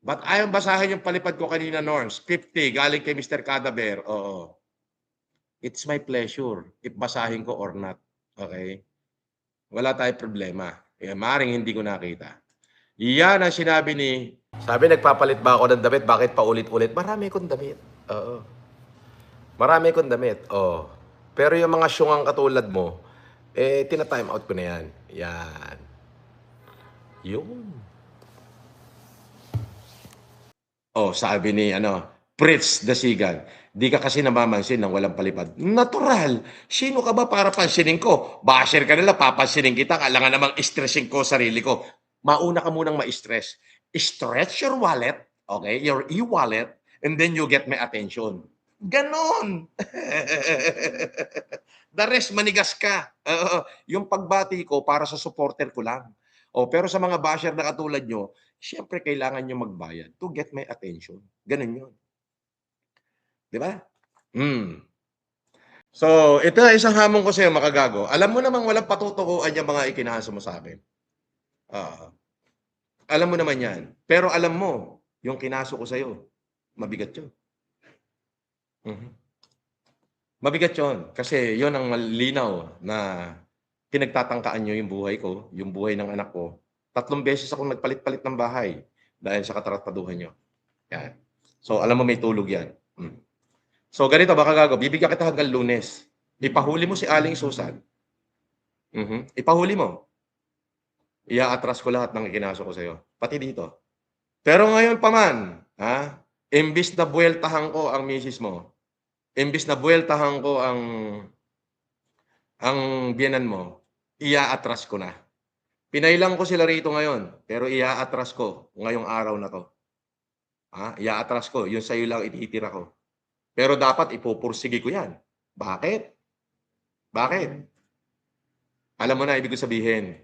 Ba't ayaw basahin yung palipad ko kanina, Norms? 50, galing kay Mr. Cadaver. Oo. It's my pleasure if basahin ko or not. Okay? Wala tayong problema. Maaaring hindi ko nakita. Yan ang sinabi ni... Sabi, nagpapalit ba ako ng damit? Bakit paulit-ulit? Marami kong damit. Oo. Marami kong damit. Oo. Pero yung mga syungang katulad mo, tina-time out ko na yan. Yan. Yun. Oh, sabi ni Fritz Dasigan, di ka kasi namamansin ng walang palipad. Natural. Sino ka ba para pansinin ko? Basher ka nila, papansinin kita. Kailangan namang stressin ko sarili ko. Mauna ka munang ma-stress. Stretch your wallet, okay? Your e-wallet, and then you get my attention. Ganon. The rest, manigas ka. Yung pagbati ko para sa supporter ko lang. Pero sa mga basher na katulad nyo, siyempre kailangan nyo magbayad to get my attention. Ganun yun. Di ba? So, ito na isang hamon ko sa'yo, makagago. Alam mo namang walang patutukuan yung mga ikinaso mo sa akin. Alam mo naman yan. Pero alam mo, yung kinaso ko sa'yo, mabigat yun. Mabigat yun. Kasi yun ang malinaw na pinagtatangkaan nyo yung buhay ko, yung buhay ng anak ko. 3 beses akong nagpalit-palit ng bahay dahil sa katarataduhan nyo. Yan. So, alam mo may tulog yan. So, ganito, baka gago. Bibigyan kita hanggang Lunes. Ipahuli mo si Aling Susan. Ipahuli mo. Ia-atras ko lahat ng ikinaso ko sa'yo. Pati dito. Pero ngayon pa man, imbis na buweltahan ko ang misis mo, imbis na buweltahan ko ang biyenan mo, ia-atras ko na. Pinailang ko sila rito ngayon, pero ia-atras ko ngayong araw na to. Ia-atras ko, yun sa'yo lang ititira ko. Pero dapat ipupursige ko yan. Bakit? Bakit? Alam mo na, ibig ko sabihin,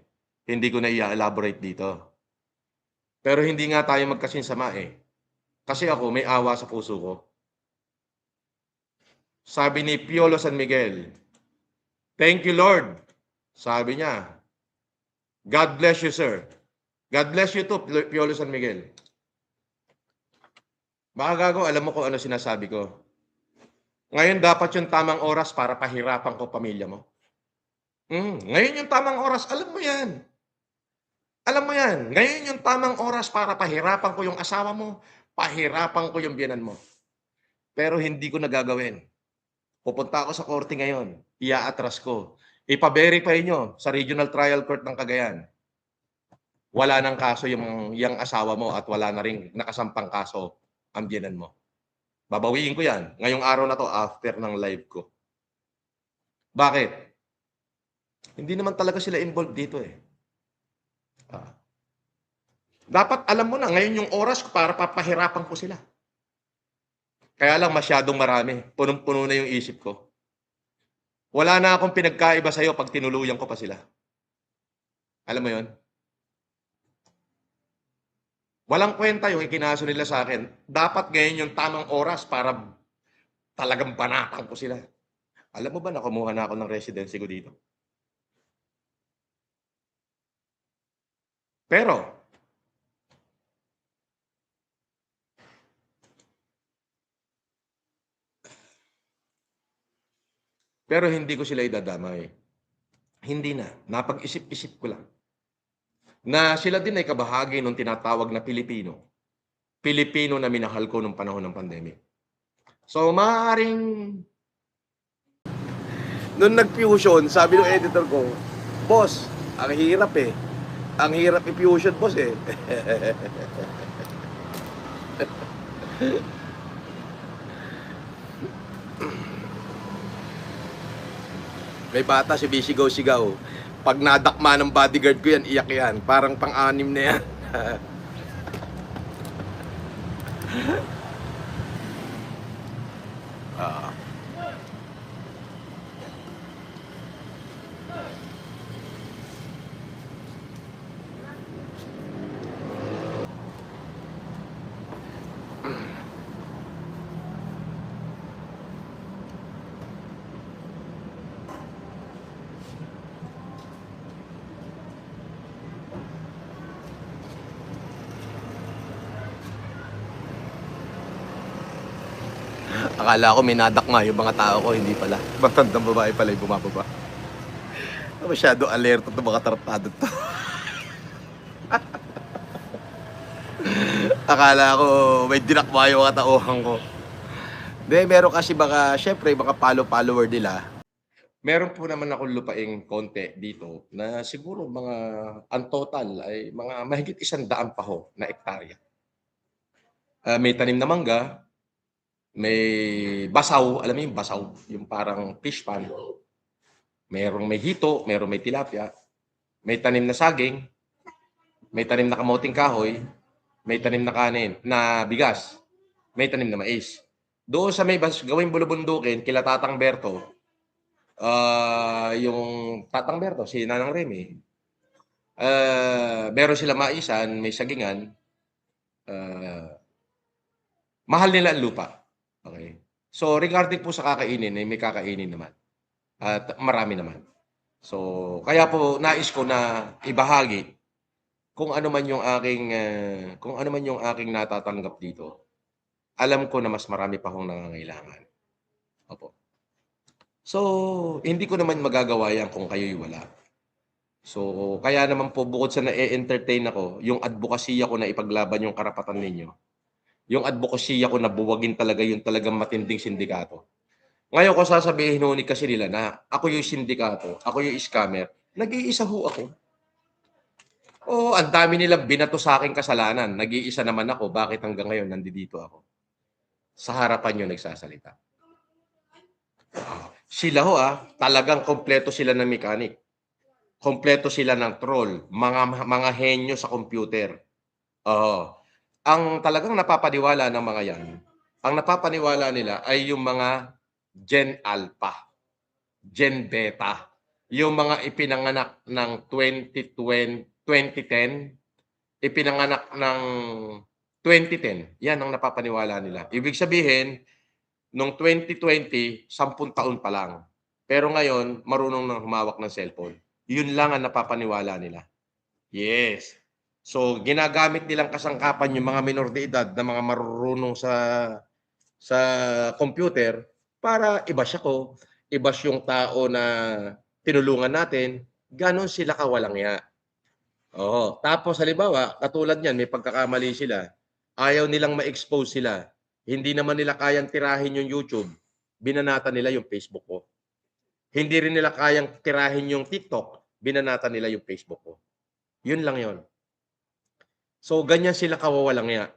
hindi ko na i-elaborate dito. Pero hindi nga tayo magkasinsama eh. Kasi ako, may awa sa puso ko. Sabi ni Piolo San Miguel, thank you, Lord. Sabi niya, God bless you, sir. God bless you too, Piolo San Miguel. Baka gago, alam mo kung ano sinasabi ko. Ngayon dapat yung tamang oras para pahirapan ko pamilya mo. Ngayon yung tamang oras, alam mo yan. Alam mo yan. Ngayon yung tamang oras para pahirapan ko yung asawa mo, pahirapan ko yung biyenan mo. Pero hindi ko nagagawin. Pupunta ako sa korte ngayon, ia-atras ko. Ipa-verify nyo sa Regional Trial Court ng Cagayan. Wala nang kaso yung asawa mo at wala na rin nakasampang kaso ang biyenan mo. Babawiin ko yan. Ngayong araw na to, after ng live ko. Bakit? Hindi naman talaga sila involved dito eh. Dapat alam mo na, ngayon yung oras para papahirapan ko sila. Kaya lang masyadong marami. Punong-puno na yung isip ko. Wala na akong pinagkaiba sa'yo pag tinuluyan ko pa sila. Alam mo yon? Walang kwenta yung ikinaso nila sa akin. Dapat ngayon yung tamang oras para talagang banatan ko sila. Alam mo ba na kumuha na ako ng residency ko dito? Pero hindi ko sila idadamay. Hindi na. Napag-isip-isip ko lang. Na sila din ay kabahagi ng tinatawag na Pilipino. Pilipino na minahal ko nung panahon ng pandemic. So, maaaring... Nung nag-fusion, sabi ng editor ko, boss, ang hirap eh. Ang hirap i-fusion, boss eh. May bata, si bisigaw-sigaw. Pag nadakma ng bodyguard ko yan, iyak yan. Parang pang-anim na yan. Akala ko minadakma yung mga tao ko, hindi pala. Matandang babae pala yung bumababa. Masyado alerto 'tong mga tarantado 'to. Akala ko may dinakma yung mga tauhan ko. Hindi, meron kasi baka siyempre mga follower nila. Meron po naman akong lupaing konti dito na siguro mga ang total ay mga mahigit 100 paho na ektarya. May tanim na mangga, may basaw, alam mo yung basaw, yung parang fish pond. Merong may hito, merong may tilapia, may tanim na saging, may tanim na kamuting kahoy, may tanim na kanin na bigas, may tanim na mais. Doon sa may gawing bulubundukin kila Tatang Berto, yung Tatang Berto, si Nanang Remy, meron silang maisan, may sagingan, mahal nila ang lupa. Okay. So regarding po sa kakainin, may kakainin naman. At marami naman. So kaya po nais ko na ibahagi kung ano man yung aking natatanggap dito. Alam ko na mas marami pa akong nangangailangan. Opo. So hindi ko naman magagawa yan kung kayo'y wala. So kaya naman po bukod sa na-e-entertain ako, yung advokasya ko na ipaglaban yung karapatan ninyo, yung advokasya ko na buwagin talaga yung talagang matinding sindikato. Ngayon kung sasabihin ho kasi nila na ako yung sindikato, ako yung scammer, nag-iisa ho ako. Oo, ang dami nilang binato sa aking kasalanan, nag-iisa naman ako, bakit hanggang ngayon nandito ako? Sa harapan niyo nagsasalita. Sila ho talagang kompleto sila ng mechanic. Kompleto sila ng troll, mga henyo sa computer. Oo. Ang talagang napapaniwala ng mga 'yan, ang napapaniwala nila ay yung mga Gen Alpha, Gen Beta, yung mga ipinanganak ng 2010, ipinanganak ng 2010, 'yan ang napapaniwala nila. Ibig sabihin, nung 2020, 10 taon pa lang. Pero ngayon, marunong nang humawak ng cellphone. Yun lang ang napapaniwala nila. Yes. So, ginagamit nilang kasangkapan yung mga minor de edad na mga marurunong sa computer para i-bash ako, i-bash yung tao na tinulungan natin, gano'n sila kawalang ya. Oo, tapos halimbawa, katulad niyan may pagkakamali sila, ayaw nilang ma-expose sila, hindi naman nila kayang tirahin yung YouTube, binanatan nila yung Facebook ko. Hindi rin nila kayang tirahin yung TikTok, binanatan nila yung Facebook ko. Yun lang yun. So, ganyan sila kawawalang ya.